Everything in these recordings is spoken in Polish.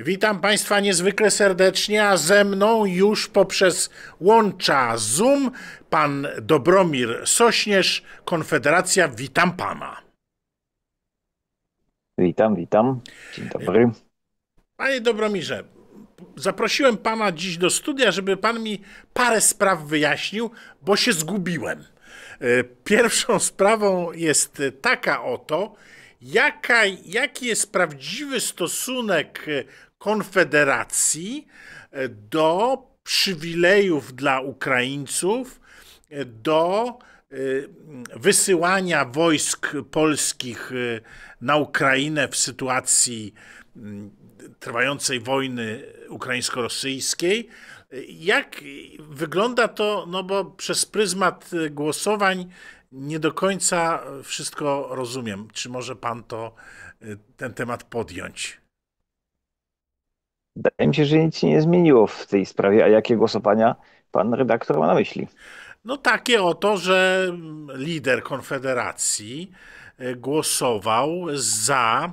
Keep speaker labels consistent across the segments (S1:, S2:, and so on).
S1: Witam Państwa niezwykle serdecznie, a ze mną już poprzez łącza Zoom pan Dobromir Sośnierz, Konfederacja. Witam Pana.
S2: Witam. Dzień dobry.
S1: Panie Dobromirze, zaprosiłem Pana dziś do studia, żeby Pan mi parę spraw wyjaśnił, bo się zgubiłem. Pierwszą sprawą jest taka oto, jaki jest prawdziwy stosunek Konfederacji do przywilejów dla Ukraińców, do wysyłania wojsk polskich na Ukrainę w sytuacji trwającej wojny ukraińsko-rosyjskiej. Jak wygląda to, no bo przez pryzmat głosowań nie do końca wszystko rozumiem. Czy może pan ten temat podjąć?
S2: Wydaje mi się, że nic się nie zmieniło w tej sprawie. A jakie głosowania pan redaktor ma na myśli?
S1: No takie oto, że lider Konfederacji głosował za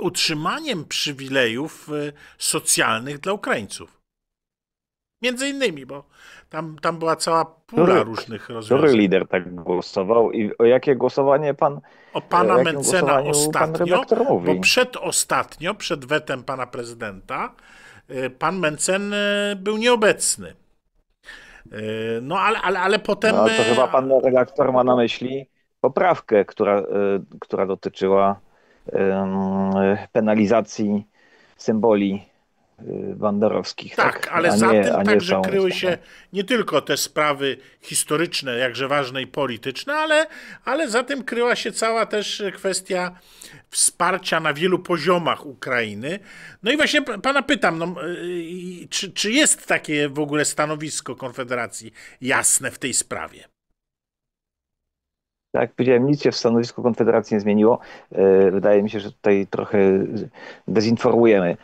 S1: utrzymaniem przywilejów socjalnych dla Ukraińców. Między innymi, bo tam była cała pula różnych
S2: Który
S1: rozwiązań.
S2: lider tak głosował i o jakie głosowanie pan,
S1: O pana
S2: o jakim
S1: Mentzena
S2: głosowaniu pan
S1: ostatnio,
S2: redaktor mówi?
S1: bo przedostatnio, przed wetem pana prezydenta, pan Mentzen był nieobecny. No ale potem...
S2: No to chyba pan redaktor ma na myśli poprawkę, która dotyczyła penalizacji symboli banderowskich,
S1: Tak,
S2: tak?
S1: ale za tym
S2: A nie
S1: także
S2: całą
S1: kryły
S2: ustawą.
S1: się nie tylko te sprawy historyczne, jakże ważne i polityczne, ale za tym kryła się cała też kwestia wsparcia na wielu poziomach Ukrainy. No i właśnie pana pytam, no, czy jest takie w ogóle stanowisko Konfederacji jasne w tej sprawie?
S2: Tak jak powiedziałem, nic się w stanowisku Konfederacji nie zmieniło. Wydaje mi się, że tutaj trochę dezinformujemy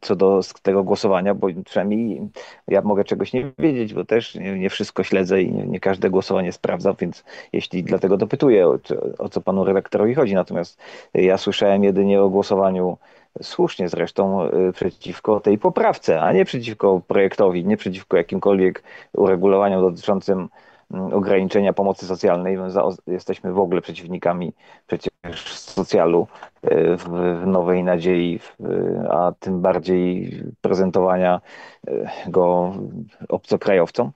S2: co do tego głosowania, bo przynajmniej ja mogę czegoś nie wiedzieć, bo też nie wszystko śledzę i nie każde głosowanie sprawdzam, więc jeśli dlatego dopytuję, o co panu redaktorowi chodzi. Natomiast ja słyszałem jedynie o głosowaniu, słusznie zresztą, przeciwko tej poprawce, a nie przeciwko projektowi, nie przeciwko jakimkolwiek uregulowaniom dotyczącym ograniczenia pomocy socjalnej. My jesteśmy w ogóle przeciwnikami przecież socjalu w Nowej Nadziei, a tym bardziej prezentowania go obcokrajowcom.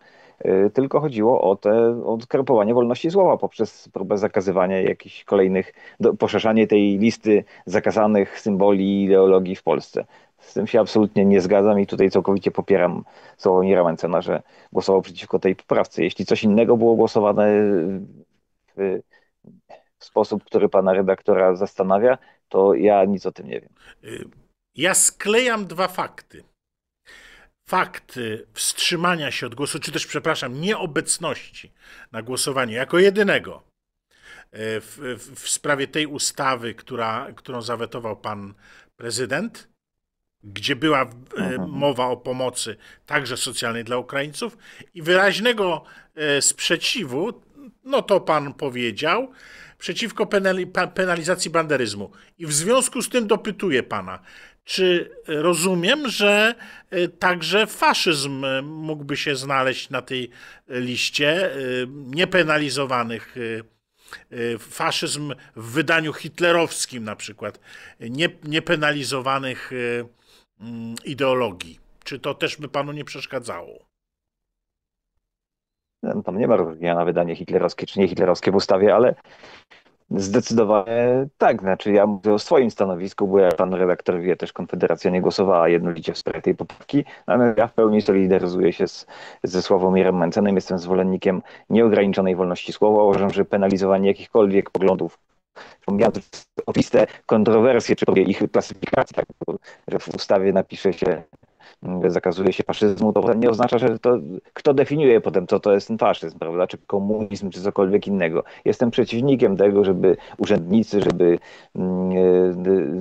S2: Tylko chodziło o skrępowanie wolności słowa poprzez próbę zakazywania jakichś kolejnych, poszerzanie tej listy zakazanych symboli i ideologii w Polsce. Z tym się absolutnie nie zgadzam i tutaj całkowicie popieram Sławomira Mentzena, że głosował przeciwko tej poprawce. Jeśli coś innego było głosowane w, w sposób, który pana redaktora zastanawia, to ja nic o tym nie wiem.
S1: Ja sklejam dwa fakty. Fakt wstrzymania się od głosu, czy też, przepraszam, nieobecności na głosowaniu jako jedynego w sprawie tej ustawy, którą zawetował pan prezydent, gdzie była mowa o pomocy także socjalnej dla Ukraińców i wyraźnego sprzeciwu, no to pan powiedział, przeciwko penalizacji banderyzmu. I w związku z tym dopytuję pana, czy rozumiem, że także faszyzm mógłby się znaleźć na tej liście niepenalizowanych, faszyzm w wydaniu hitlerowskim na przykład, niepenalizowanych ideologii. Czy to też by panu nie przeszkadzało?
S2: Tam nie ma rozróżnienia na wydanie hitlerowskie czy nie hitlerowskie w ustawie, ale zdecydowanie tak. Znaczy ja mówię o swoim stanowisku, bo jak pan redaktor wie, też Konfederacja nie głosowała jednolicie w sprawie tej poprawki, ale ja w pełni solidaryzuję się ze Sławomirem Mentzenem. Jestem zwolennikiem nieograniczonej wolności słowa. Uważam, że penalizowanie jakichkolwiek poglądów, pomijając oczywiste kontrowersje czy ich klasyfikacji, tak, że w ustawie napisze się, zakazuje się faszyzmu, to nie oznacza, że to kto definiuje potem, co to jest ten faszyzm, prawda? Czy komunizm, czy cokolwiek innego. Jestem przeciwnikiem tego, żeby urzędnicy, żeby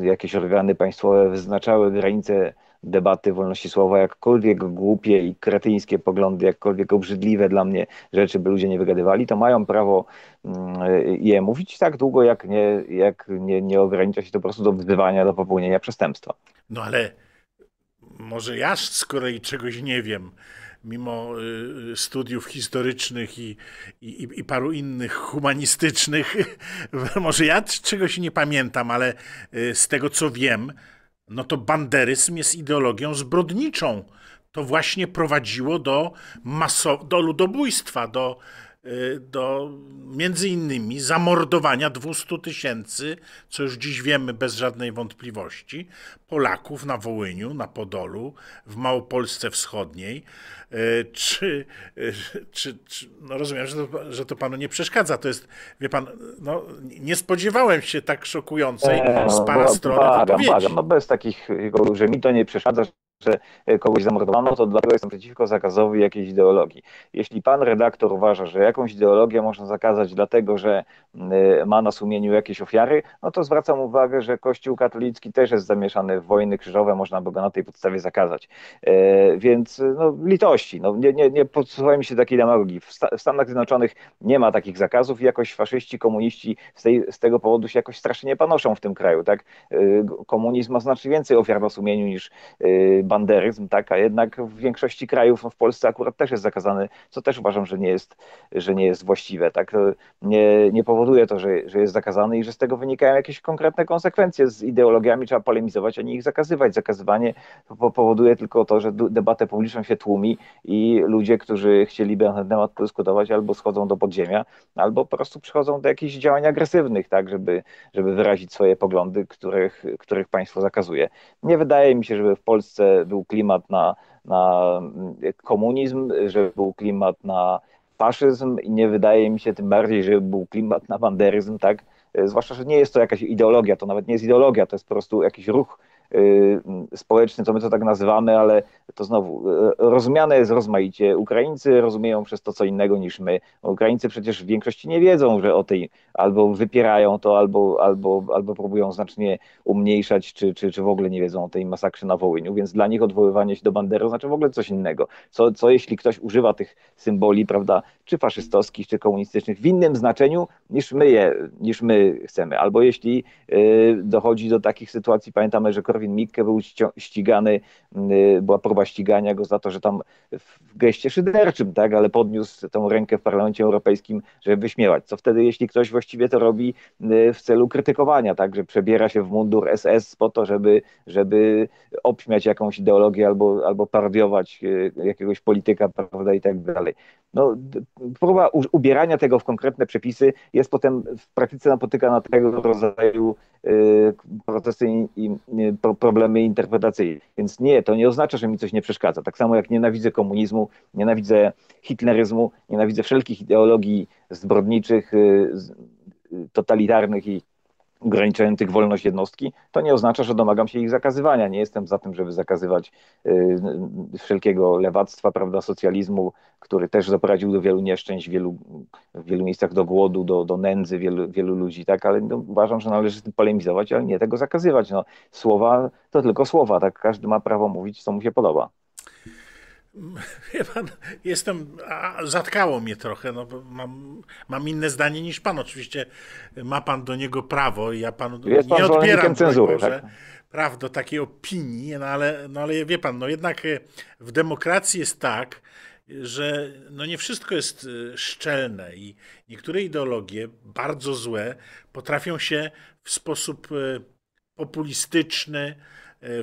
S2: jakieś organy państwowe wyznaczały granice debaty wolności słowa, jakkolwiek głupie i kretyńskie poglądy, jakkolwiek obrzydliwe dla mnie rzeczy by ludzie nie wygadywali, to mają prawo je mówić tak długo, jak nie ogranicza się to po prostu do wzywania do popełnienia przestępstwa.
S1: No ale może ja z kolei czegoś nie wiem, mimo studiów historycznych i paru innych humanistycznych. Może ja czegoś nie pamiętam, ale z tego co wiem, no to banderyzm jest ideologią zbrodniczą. To właśnie prowadziło do ludobójstwa, do między innymi zamordowania 200 000, co już dziś wiemy bez żadnej wątpliwości, Polaków na Wołyniu, na Podolu, w Małopolsce Wschodniej. No rozumiem, że to panu nie przeszkadza. To jest, wie pan, no, nie spodziewałem się tak szokującej z pana strony wypowiedzi.
S2: No bez takich, że mi to nie przeszkadza, że kogoś zamordowano, to dlatego jestem przeciwko zakazowi jakiejś ideologii. Jeśli pan redaktor uważa, że jakąś ideologię można zakazać dlatego, że ma na sumieniu jakieś ofiary, no to zwracam uwagę, że Kościół katolicki też jest zamieszany w wojny krzyżowe, można by go na tej podstawie zakazać. Więc no, litości, no, nie podsuwajmy się takiej demagogii. W Stanach Zjednoczonych nie ma takich zakazów i jakoś faszyści, komuniści z tego powodu się jakoś strasznie nie panoszą w tym kraju. Tak? Komunizm ma znacznie więcej ofiar na sumieniu niż banderyzm, tak, a jednak w większości krajów, no w Polsce akurat też jest zakazany, co też uważam, że nie jest właściwe, tak, nie powoduje to, że jest zakazany i że z tego wynikają jakieś konkretne konsekwencje. Z ideologiami trzeba polemizować, a nie ich zakazywać. Zakazywanie powoduje tylko to, że debatę publiczną się tłumi i ludzie, którzy chcieliby na ten temat podyskutować, albo schodzą do podziemia, albo po prostu przychodzą do jakichś działań agresywnych, tak, żeby wyrazić swoje poglądy, których państwo zakazuje. Nie wydaje mi się, żeby w Polsce był klimat na komunizm, żeby był klimat na faszyzm i nie wydaje mi się tym bardziej, żeby był klimat na banderyzm, tak? Zwłaszcza, że nie jest to jakaś ideologia, to nawet nie jest ideologia, to jest po prostu jakiś ruch społeczny, co my to tak nazywamy, ale to znowu rozumiane jest rozmaicie. Ukraińcy rozumieją przez to co innego niż my. Ukraińcy przecież w większości nie wiedzą, że o tej albo wypierają to, albo próbują znacznie umniejszać, czy w ogóle nie wiedzą o tej masakrze na Wołyniu, więc dla nich odwoływanie się do Bandery znaczy w ogóle coś innego. Co jeśli ktoś używa tych symboli, prawda, czy faszystowskich, czy komunistycznych w innym znaczeniu niż my chcemy. Albo jeśli dochodzi do takich sytuacji, pamiętamy, że Korwin-Mikke był ścigany, była próba ścigania go za to, że tam w geście szyderczym, tak, ale podniósł tą rękę w Parlamencie Europejskim, żeby wyśmiewać. Co wtedy, jeśli ktoś właściwie to robi w celu krytykowania, tak, że przebiera się w mundur SS po to, żeby obśmiać jakąś ideologię albo parodiować jakiegoś polityka, prawda, i tak dalej. No, próba ubierania tego w konkretne przepisy jest potem w praktyce napotyka na tego rodzaju procesy i problemy interpretacyjne. Więc nie, to nie oznacza, że mi coś nie przeszkadza. Tak samo jak nienawidzę komunizmu, nienawidzę hitleryzmu, nienawidzę wszelkich ideologii zbrodniczych, totalitarnych i ograniczających wolność jednostki, to nie oznacza, że domagam się ich zakazywania. Nie jestem za tym, żeby zakazywać wszelkiego lewactwa, prawda, socjalizmu, który też doprowadził do wielu nieszczęść, w wielu miejscach do głodu, do nędzy wielu ludzi, tak, ale no, uważam, że należy z tym polemizować, ale nie tego zakazywać. No, słowa to tylko słowa, tak, każdy ma prawo mówić, co mu się podoba.
S1: Wie pan, zatkało mnie trochę, no, bo mam inne zdanie niż pan. Oczywiście ma pan do niego prawo i ja panu
S2: Jest pan
S1: nie odbieram,
S2: zwolennikiem cenzury,
S1: Boże,
S2: tak?
S1: praw do takiej opinii, no ale wie pan, no jednak w demokracji jest tak, że no nie wszystko jest szczelne i niektóre ideologie, bardzo złe, potrafią się w sposób populistyczny,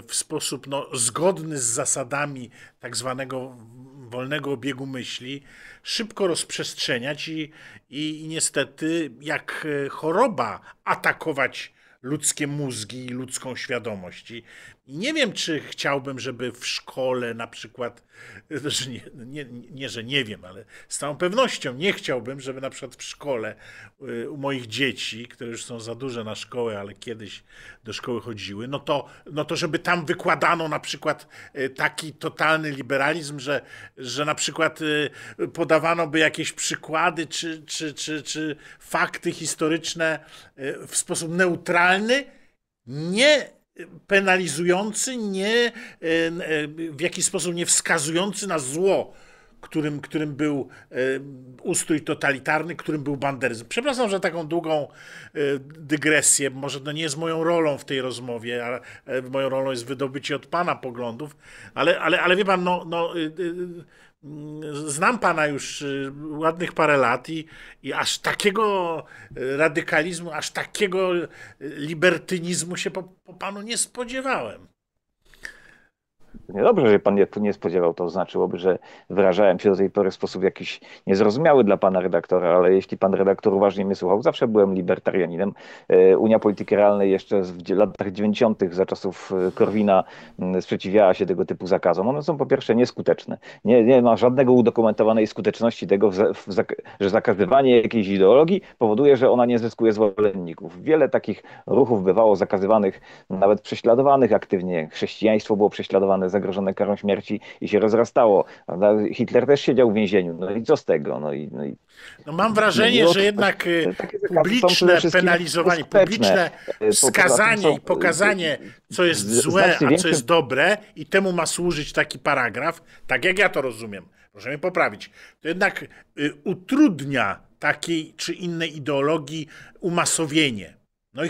S1: w sposób no, zgodny z zasadami tak zwanego wolnego obiegu myśli, szybko rozprzestrzeniać i niestety jak choroba atakować ludzkie mózgi i ludzką świadomość. I nie wiem, czy chciałbym, żeby w szkole na przykład, że nie, że nie wiem, ale z całą pewnością nie chciałbym, żeby na przykład w szkole u moich dzieci, które już są za duże na szkołę, ale kiedyś do szkoły chodziły, no to żeby tam wykładano na przykład taki totalny liberalizm, że na przykład podawano by jakieś przykłady czy fakty historyczne w sposób neutralny, nie penalizujący, nie, w jakiś sposób nie wskazujący na zło, którym był ustrój totalitarny, którym był banderyzm. Przepraszam, że taką długą dygresję, może to nie jest moją rolą w tej rozmowie, ale moją rolą jest wydobycie od pana poglądów, ale wie pan, znam pana już ładnych parę lat i aż takiego radykalizmu, aż takiego libertynizmu się po panu nie spodziewałem.
S2: Niedobrze, że pan tu nie spodziewał, to znaczyłoby, że wyrażałem się do tej pory w sposób jakiś niezrozumiały dla pana redaktora, ale jeśli pan redaktor uważnie mnie słuchał, zawsze byłem libertarianinem. Unia Polityki Realnej jeszcze w latach 90. za czasów Korwina sprzeciwiała się tego typu zakazom. One są po pierwsze nieskuteczne. Nie ma żadnego udokumentowanej skuteczności tego, że zakazywanie jakiejś ideologii powoduje, że ona nie zyskuje zwolenników. Wiele takich ruchów bywało zakazywanych, nawet prześladowanych aktywnie. Chrześcijaństwo było prześladowane, zagrożone karą śmierci i się rozrastało. Prawda? Hitler też siedział w więzieniu. No i co z tego?
S1: No mam wrażenie, że jednak publiczne penalizowanie, publiczne wskazanie i pokazanie, co jest złe, a co jest dobre i temu ma służyć taki paragraf, tak jak ja to rozumiem, proszę mnie poprawić, to jednak utrudnia takiej czy innej ideologii umasowienie. No i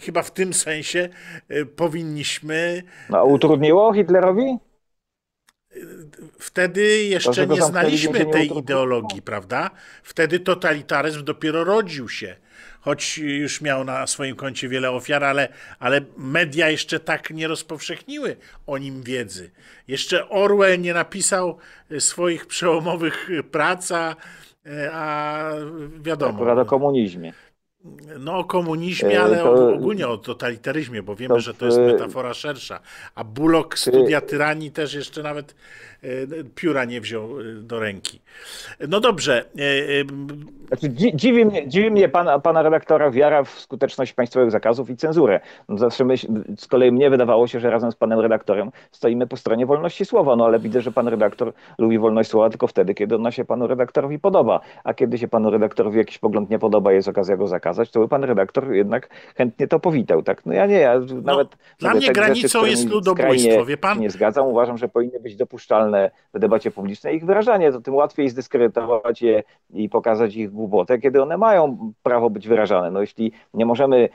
S1: chyba w tym sensie powinniśmy.
S2: No, a utrudniło Hitlerowi?
S1: Wtedy jeszcze nie znaliśmy tej ideologii, prawda? Wtedy totalitaryzm dopiero rodził się, choć już miał na swoim koncie wiele ofiar, ale media jeszcze tak nie rozpowszechniły o nim wiedzy. Jeszcze Orwell nie napisał swoich przełomowych prac, a wiadomo.
S2: Akurat o komunizmie.
S1: No o komunizmie, ale ogólnie o totalitaryzmie, bo wiemy, że to jest metafora szersza. A Bullock studia tyranii też jeszcze nawet pióra nie wziął do ręki. No dobrze.
S2: Znaczy, dziwi mnie pana redaktora wiara w skuteczność państwowych zakazów i cenzurę. No zawsze z kolei mnie wydawało się, że razem z panem redaktorem stoimy po stronie wolności słowa, no ale widzę, że pan redaktor lubi wolność słowa tylko wtedy, kiedy ona się panu redaktorowi podoba. A kiedy się panu redaktorowi jakiś pogląd nie podoba, jest okazja go zakazać, to by pan redaktor jednak chętnie to powitał. Tak? No ja nie, nawet
S1: dla mnie granicą jest ludobójstwo, wie pan?
S2: Nie zgadzam. Uważam, że powinny być dopuszczalne w debacie publicznej ich wyrażanie. To tym łatwiej zdyskredytować je i pokazać ich głupotę, kiedy one mają prawo być wyrażane. No jeśli nie możemy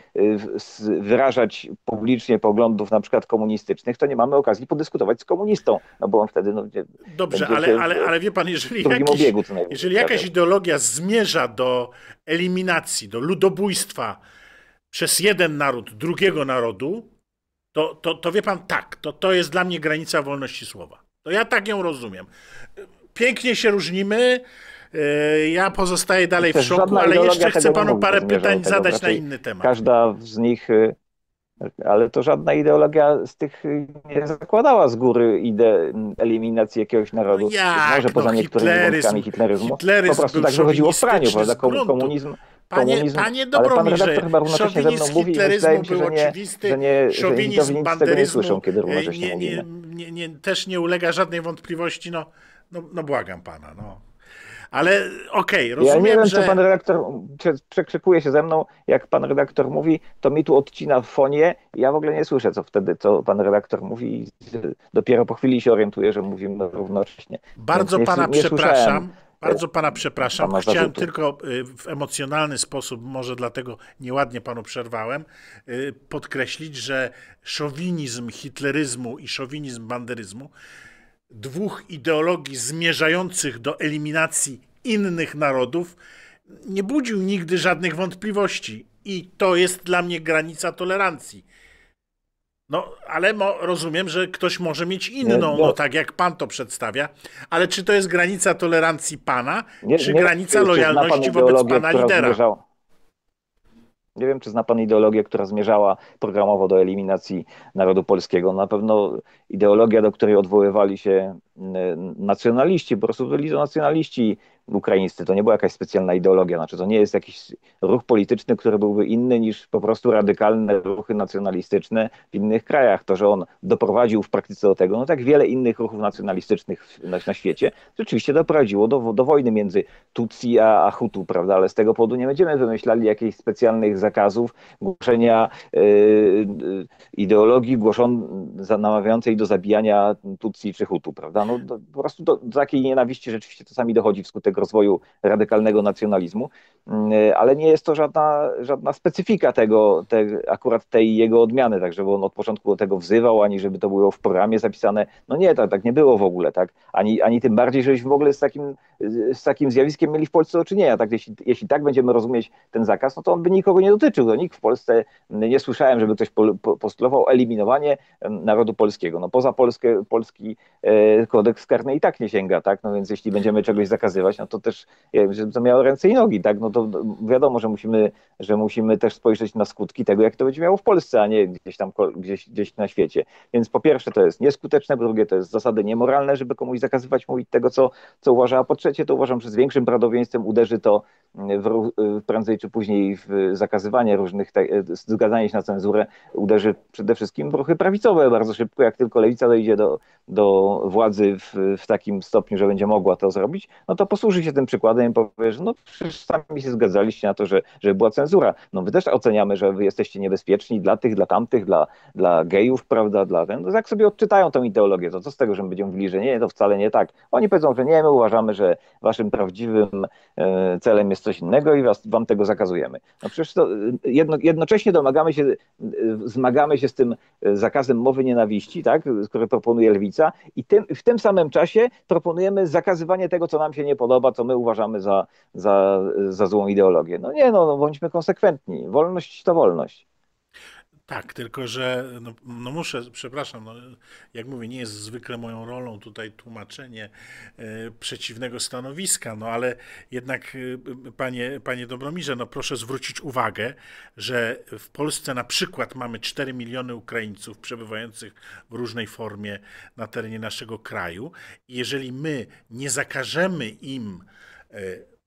S2: wyrażać publicznie poglądów na przykład komunistycznych, to nie mamy okazji podyskutować z komunistą, no bo on wtedy
S1: dobrze, ale wie pan, jeżeli jakaś ideologia zmierza do eliminacji, do ludobójstwa przez jeden naród drugiego narodu, to wie pan, tak, to jest dla mnie granica wolności słowa. To ja tak ją rozumiem. Pięknie się różnimy. Ja pozostaję dalej w szoku, ale jeszcze chcę panu parę pytań zadać na inny temat.
S2: Każda z nich, ale to żadna ideologia z tych nie zakładała z góry eliminacji jakiegoś narodu. Może poza niektórymi wątkami hitleryzmu. Po prostu tak wychodziło w praniu, prawda? Komunizm.
S1: Panie Dobromirze, szowinizm hitleryzmu był oczywisty, szowinizm banderyzmu też nie ulega żadnej wątpliwości, no błagam pana, no. Ale okej, rozumiem,
S2: ja nie wiem,
S1: że...
S2: co pan redaktor przekrzykuje się ze mną, jak pan redaktor mówi, to mi tu odcina w fonie. Ja w ogóle nie słyszę, co pan redaktor mówi. Dopiero po chwili się orientuję, że mówimy równocześnie.
S1: Bardzo pana przepraszam. Bardzo pana przepraszam. Chciałem tylko w emocjonalny sposób, może dlatego nieładnie panu przerwałem, podkreślić, że szowinizm hitleryzmu i szowinizm banderyzmu, dwóch ideologii zmierzających do eliminacji innych narodów, nie budził nigdy żadnych wątpliwości. I to jest dla mnie granica tolerancji. No, ale rozumiem, że ktoś może mieć inną, tak jak pan to przedstawia, ale czy to jest granica tolerancji pana, czy granica lojalności wobec pana lidera?
S2: Nie wiem, czy zna pan ideologię, która zmierzała programowo do eliminacji narodu polskiego. Na pewno ideologia, do której odwoływali się nacjonaliści, po prostu byli to nacjonaliści ukraińscy, to nie była jakaś specjalna ideologia, znaczy to nie jest jakiś ruch polityczny, który byłby inny niż po prostu radykalne ruchy nacjonalistyczne w innych krajach. To, że on doprowadził w praktyce do tego, no tak wiele innych ruchów nacjonalistycznych na świecie, rzeczywiście doprowadziło do wojny między Tutsi a Hutu, prawda? Ale z tego powodu nie będziemy wymyślali jakichś specjalnych zakazów, głoszenia ideologii namawiającej do zabijania Tutsi czy Hutu, prawda? No, po prostu do takiej nienawiści rzeczywiście czasami dochodzi wskutek rozwoju radykalnego nacjonalizmu, ale nie jest to żadna specyfika akurat tej jego odmiany, tak żeby on od początku do tego wzywał, ani żeby to było w programie zapisane. No nie, tak nie było w ogóle, tak? Ani tym bardziej, żebyśmy w ogóle z takim zjawiskiem mieli w Polsce do czynienia. Tak? Jeśli tak będziemy rozumieć ten zakaz, no to on by nikogo nie dotyczył. To nikt w Polsce, nie słyszałem, żeby ktoś postulował eliminowanie narodu polskiego. No poza polski kodeks karny i tak nie sięga, tak? No więc jeśli będziemy czegoś zakazywać, no to też to miało ręce i nogi, tak? No to wiadomo, że musimy też spojrzeć na skutki tego, jak to będzie miało w Polsce, a nie gdzieś na świecie. Więc po pierwsze to jest nieskuteczne, po drugie to jest zasady niemoralne, żeby komuś zakazywać mówić tego, co uważa, a po trzecie to uważam, że z większym prawdopodobieństwem uderzy to prędzej czy później w zakazywanie różnych, zgadzanie się na cenzurę uderzy przede wszystkim w ruchy prawicowe bardzo szybko, jak tylko lewica dojdzie do władzy w takim stopniu, że będzie mogła to zrobić, no to posłuży się tym przykładem i powie, że no przecież sami się zgadzaliście na to, że była cenzura. No my też oceniamy, że wy jesteście niebezpieczni dla tych, dla tamtych, dla gejów, prawda, no jak sobie odczytają tą ideologię, to co z tego, że będziemy mówili, że nie, to wcale nie tak. Oni powiedzą, że nie, my uważamy, że waszym prawdziwym celem jest coś innego i wam tego zakazujemy. No przecież to jednocześnie zmagamy się z tym zakazem mowy nienawiści, tak, który proponuje lewica i w tym samym czasie proponujemy zakazywanie tego, co nam się nie podoba, co my uważamy za złą ideologię. No nie, no bądźmy konsekwentni. Wolność to wolność.
S1: Tak, tylko że no muszę, przepraszam, jak mówię, nie jest zwykle moją rolą tutaj tłumaczenie przeciwnego stanowiska, no ale jednak, panie Dobromirze, no proszę zwrócić uwagę, że w Polsce na przykład mamy 4 miliony Ukraińców przebywających w różnej formie na terenie naszego kraju i jeżeli my nie zakażemy im,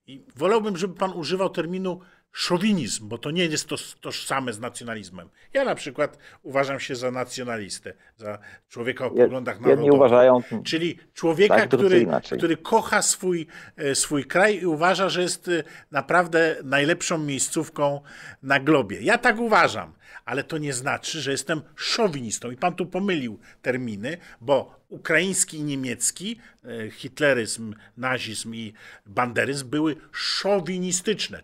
S1: i wolałbym, żeby pan używał terminu szowinizm, bo to nie jest tożsame z nacjonalizmem. Ja na przykład uważam się za nacjonalistę, za człowieka o poglądach
S2: Jedni
S1: narodowych.
S2: uważają,
S1: Czyli człowieka,
S2: tak,
S1: który kocha swój kraj i uważa, że jest naprawdę najlepszą miejscówką na globie. Ja tak uważam, ale to nie znaczy, że jestem szowinistą. I pan tu pomylił terminy, bo ukraiński i niemiecki, hitleryzm, nazizm i banderyzm były szowinistyczne,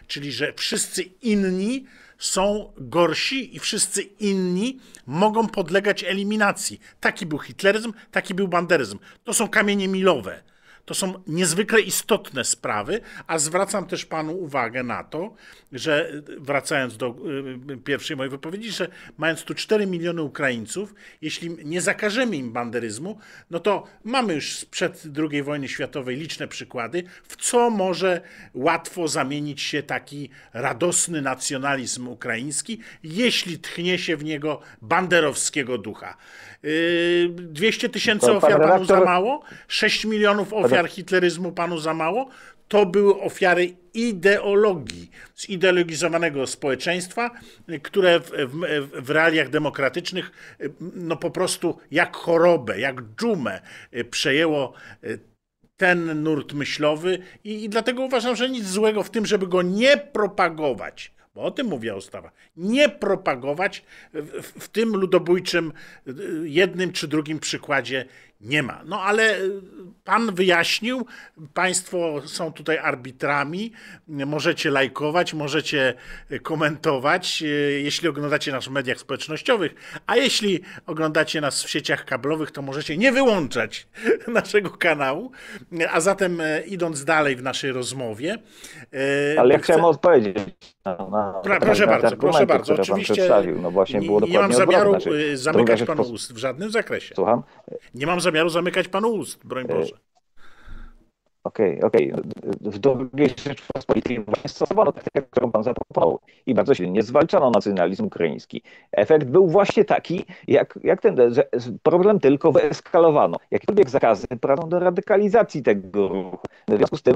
S1: czyli że wszyscy inni są gorsi i wszyscy inni mogą podlegać eliminacji. Taki był hitleryzm, taki był banderyzm. To są kamienie milowe. To są niezwykle istotne sprawy, a zwracam też panu uwagę na to, że wracając do pierwszej mojej wypowiedzi, że mając tu 4 miliony Ukraińców, jeśli nie zakażemy im banderyzmu, no to mamy już sprzed II wojny światowej liczne przykłady, w co może łatwo zamienić się taki radosny nacjonalizm ukraiński, jeśli tchnie się w niego banderowskiego ducha. 200 tysięcy ofiar panu za mało? 6 milionów ofiar hitleryzmu panu za mało? To były ofiary ideologii, zideologizowanego społeczeństwa, które w realiach demokratycznych no po prostu jak chorobę, jak dżumę przejęło ten nurt myślowy i dlatego uważam, że nic złego w tym, żeby go nie propagować, bo o tym mówiła ustawa, nie propagować w tym ludobójczym jednym czy drugim przykładzie nie ma. No ale pan wyjaśnił, państwo są tutaj arbitrami, możecie lajkować, możecie komentować, jeśli oglądacie nas w mediach społecznościowych, a jeśli oglądacie nas w sieciach kablowych, to możecie nie wyłączać naszego kanału. A zatem idąc dalej w naszej rozmowie...
S2: Ale ja chciałem odpowiedzieć.
S1: Proszę bardzo. Oczywiście
S2: no właśnie było
S1: nie mam zamiaru zamykać
S2: rzecz,
S1: panu ust w żadnym zakresie.
S2: Słucham?
S1: Nie mam zamiaru zamykać panu ust, broń Boże.
S2: Okej. W II Rzeczypospolitej właśnie stosowano taktykę, którą pan zaproponował i bardzo silnie zwalczano nacjonalizm ukraiński. Efekt był właśnie taki, jak ten, że problem tylko wyeskalowano. Jakiekolwiek zakazy prowadzą do radykalizacji tego ruchu. W związku z tym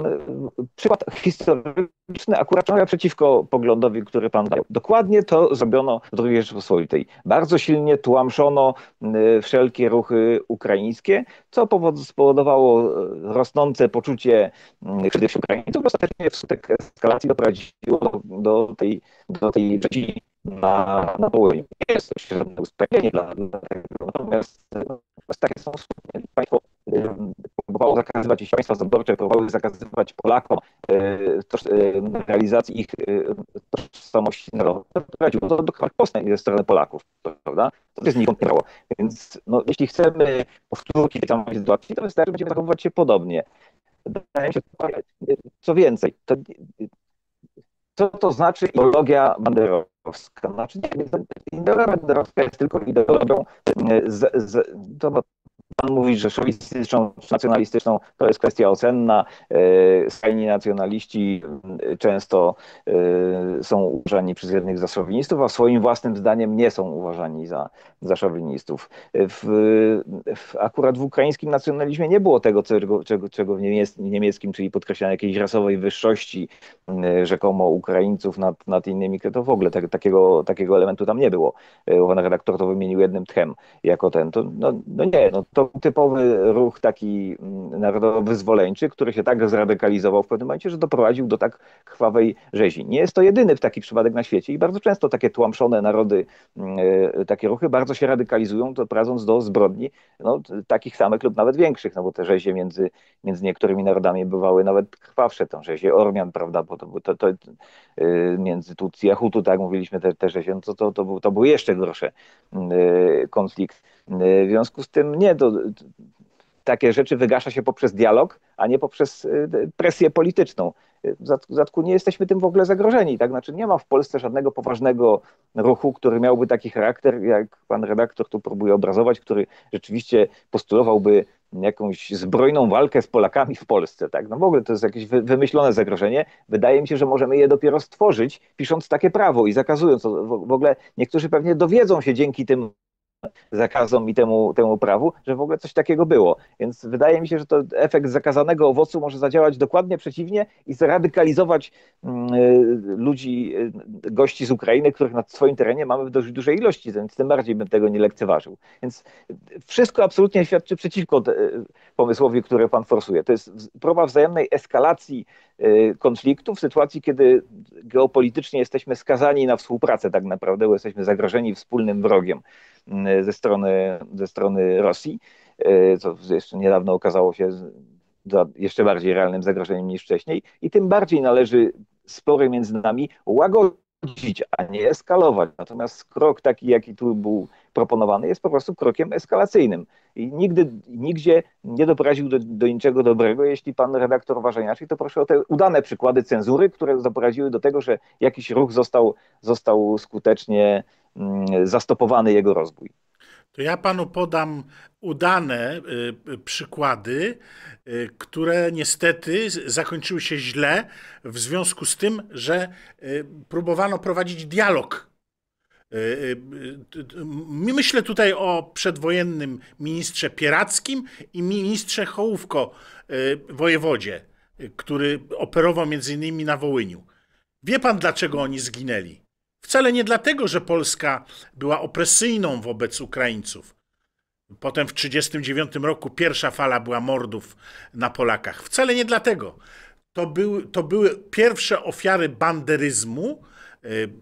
S2: przykład historyczny akurat przemawia przeciwko poglądowi, który pan dał. Dokładnie to zrobiono w II Rzeczypospolitej. Bardzo silnie tłamszono wszelkie ruchy ukraińskie, co spowodowało rosnące poczucie krzywdy wśród Ukraińców. Ostatecznie wskutek eskalacji doprowadziło do tej rzezi na południu. Nie jest to żadne usprawiedliwienie dla tego, natomiast takie są państwo próbowało zakazywać, jeśli państwa zaborcze próbowały zakazywać Polakom realizacji ich tożsamości narodowej. To prowadziło do postęp ze strony Polaków, prawda? To jest nikąd nie. Więc no, jeśli chcemy powtórki tej samej sytuacji, to wystarczy, że będziemy zachowywać się podobnie. Wydaje mi się, co więcej, co to znaczy ideologia banderowska? Znaczy, ideologia banderowska jest tylko ideologią, pan mówi, że szowinistyczną, nacjonalistyczną to jest kwestia ocenna. Skrajni nacjonaliści często są uważani przez jednych za szowinistów, a swoim własnym zdaniem nie są uważani za szowinistów. Akurat w ukraińskim nacjonalizmie nie było tego, czego w niemieckim, czyli podkreślania jakiejś rasowej wyższości rzekomo Ukraińców nad innymi. To w ogóle takiego elementu tam nie było. Pan redaktor to wymienił jednym tchem jako ten. To typowy ruch taki narodowo-wyzwoleńczy, który się tak zradykalizował w pewnym momencie, że doprowadził do tak krwawej rzezi. Nie jest to jedyny taki przypadek na świecie i bardzo często takie tłamszone narody, takie ruchy bardzo się radykalizują, to prowadząc do zbrodni takich samych lub nawet większych, bo te rzezie między niektórymi narodami bywały nawet krwawsze. Tą rzezię Ormian, prawda, bo to między Tutsi a Hutu, tak jak mówiliśmy, te rzezie, to był jeszcze gorszy konflikt. W związku z tym takie rzeczy wygasza się poprzez dialog, a nie poprzez presję polityczną. W dodatku nie jesteśmy tym w ogóle zagrożeni. Tak? Znaczy nie ma w Polsce żadnego poważnego ruchu, który miałby taki charakter, jak pan redaktor tu próbuje obrazować, który rzeczywiście postulowałby jakąś zbrojną walkę z Polakami w Polsce. Tak? No w ogóle to jest jakieś wymyślone zagrożenie. Wydaje mi się, że możemy je dopiero stworzyć, pisząc takie prawo i zakazując. W ogóle niektórzy pewnie dowiedzą się dzięki tym zakazom i temu prawu, że w ogóle coś takiego było. Więc wydaje mi się, że to efekt zakazanego owocu może zadziałać dokładnie przeciwnie i zradykalizować ludzi, gości z Ukrainy, których na swoim terenie mamy w dość dużej ilości, więc tym bardziej bym tego nie lekceważył. Więc wszystko absolutnie świadczy przeciwko pomysłowi, który pan forsuje. To jest próba wzajemnej eskalacji konfliktu w sytuacji, kiedy geopolitycznie jesteśmy skazani na współpracę tak naprawdę, bo jesteśmy zagrożeni wspólnym wrogiem ze strony Rosji, co jeszcze niedawno okazało się jeszcze bardziej realnym zagrożeniem niż wcześniej i tym bardziej należy spory między nami łagodzić, a nie eskalować. Natomiast krok taki, jaki tu był proponowany, jest po prostu krokiem eskalacyjnym i nigdzie nie doprowadził do niczego dobrego. Jeśli pan redaktor uważa inaczej, to proszę o te udane przykłady cenzury, które doprowadziły do tego, że jakiś ruch został skutecznie zastopowany jego rozwój.
S1: To ja panu podam udane przykłady, które niestety zakończyły się źle w związku z tym, że próbowano prowadzić dialog. Myślę tutaj o przedwojennym ministrze Pierackim i ministrze Hołówko, wojewodzie, który operował między innymi na Wołyniu. Wie pan, dlaczego oni zginęli? Wcale nie dlatego, że Polska była opresyjną wobec Ukraińców. Potem w 1939 roku pierwsza fala była mordów na Polakach. Wcale nie dlatego. To były pierwsze ofiary banderyzmu,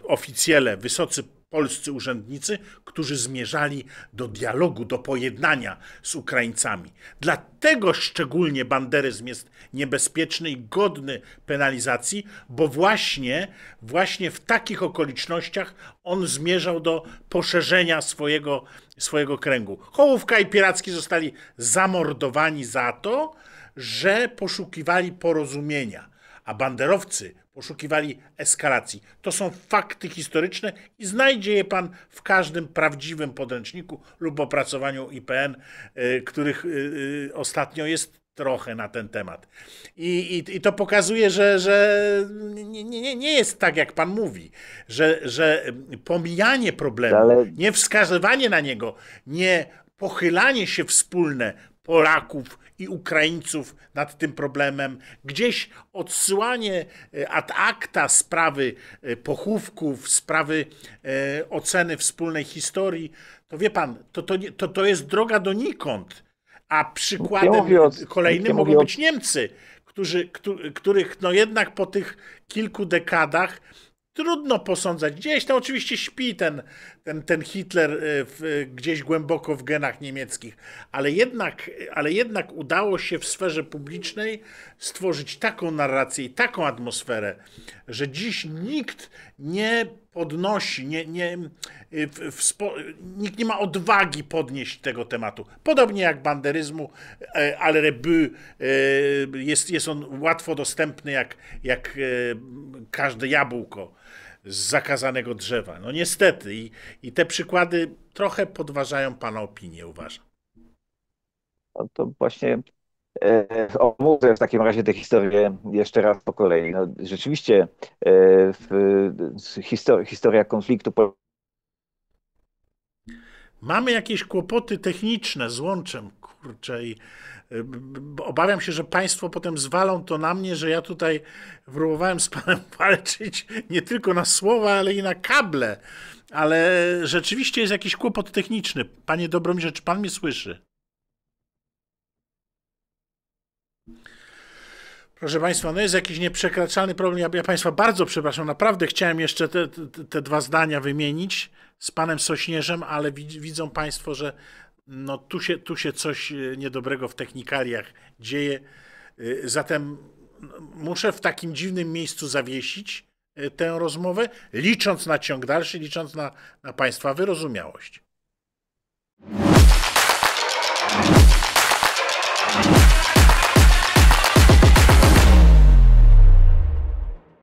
S1: oficjele, wysocy polscy urzędnicy, którzy zmierzali do dialogu, do pojednania z Ukraińcami. Dlatego szczególnie banderyzm jest niebezpieczny i godny penalizacji, bo właśnie w takich okolicznościach on zmierzał do poszerzenia swojego kręgu. Hołówka i Pieracki zostali zamordowani za to, że poszukiwali porozumienia, a banderowcy poszukiwali eskalacji. To są fakty historyczne i znajdzie je pan w każdym prawdziwym podręczniku lub opracowaniu IPN, których ostatnio jest trochę na ten temat. I to pokazuje, że nie jest tak, jak pan mówi, że pomijanie problemu,
S2: Ale
S1: nie wskazywanie na niego, nie pochylanie się wspólne Polaków i Ukraińców nad tym problemem, gdzieś odsyłanie ad acta sprawy pochówków, sprawy oceny wspólnej historii, to wie pan, to jest droga donikąd. A
S2: nikt nie
S1: przykładem
S2: mówi o, nikt
S1: kolejnym
S2: nie
S1: mogą
S2: mówi o,
S1: być Niemcy, których no jednak po tych kilku dekadach trudno posądzać. Gdzieś tam oczywiście śpi ten Hitler gdzieś głęboko w genach niemieckich, ale jednak udało się w sferze publicznej stworzyć taką narrację i taką atmosferę, że dziś nikt nie podnosi, nikt nie ma odwagi podnieść tego tematu. Podobnie jak banderyzmu, ale Rebu jest on łatwo dostępny jak każde jabłko z zakazanego drzewa. No niestety i te przykłady trochę podważają pana opinię, uważam.
S2: no to właśnie omówię w takim razie tę historię jeszcze raz po kolei. No, rzeczywiście historia konfliktu
S1: Mamy jakieś kłopoty techniczne z łączem, kurczę, i obawiam się, że państwo potem zwalą to na mnie, że ja tutaj próbowałem z panem walczyć nie tylko na słowa, ale i na kable. Ale rzeczywiście jest jakiś kłopot techniczny. Panie Dobromirze, czy pan mnie słyszy? Proszę Państwa, no jest jakiś nieprzekraczalny problem. Ja Państwa bardzo przepraszam, naprawdę chciałem jeszcze te dwa zdania wymienić z panem Sośnierzem, ale widzą Państwo, że no tu się coś niedobrego w technikaliach dzieje. Zatem muszę w takim dziwnym miejscu zawiesić tę rozmowę, licząc na ciąg dalszy, licząc na Państwa wyrozumiałość.